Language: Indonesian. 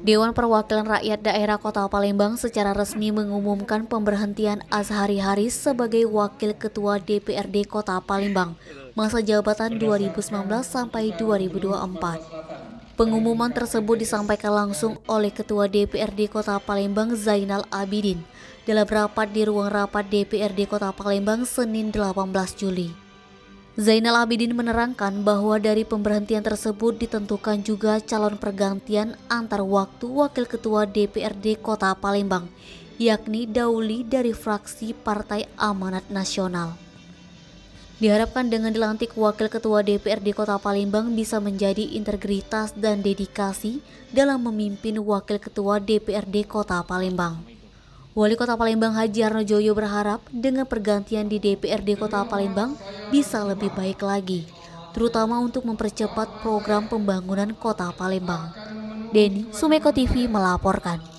Dewan Perwakilan Rakyat Daerah Kota Palembang secara resmi mengumumkan pemberhentian Azhari Haris sebagai Wakil Ketua DPRD Kota Palembang masa jabatan 2019 sampai 2024. Pengumuman tersebut disampaikan langsung oleh Ketua DPRD Kota Palembang Zainal Abidin dalam rapat di ruang rapat DPRD Kota Palembang Senin 18 Juli. Zainal Abidin menerangkan bahwa dari pemberhentian tersebut ditentukan juga calon pergantian antar waktu Wakil Ketua DPRD Kota Palembang, yakni Dauli dari fraksi Partai Amanat Nasional. Diharapkan dengan dilantik Wakil Ketua DPRD Kota Palembang bisa menjadi integritas dan dedikasi dalam memimpin Wakil Ketua DPRD Kota Palembang. Wali Kota Palembang Haji Arnojoyo berharap dengan pergantian di DPRD Kota Palembang bisa lebih baik lagi, terutama untuk mempercepat program pembangunan Kota Palembang. Denny, Sumeko TV melaporkan.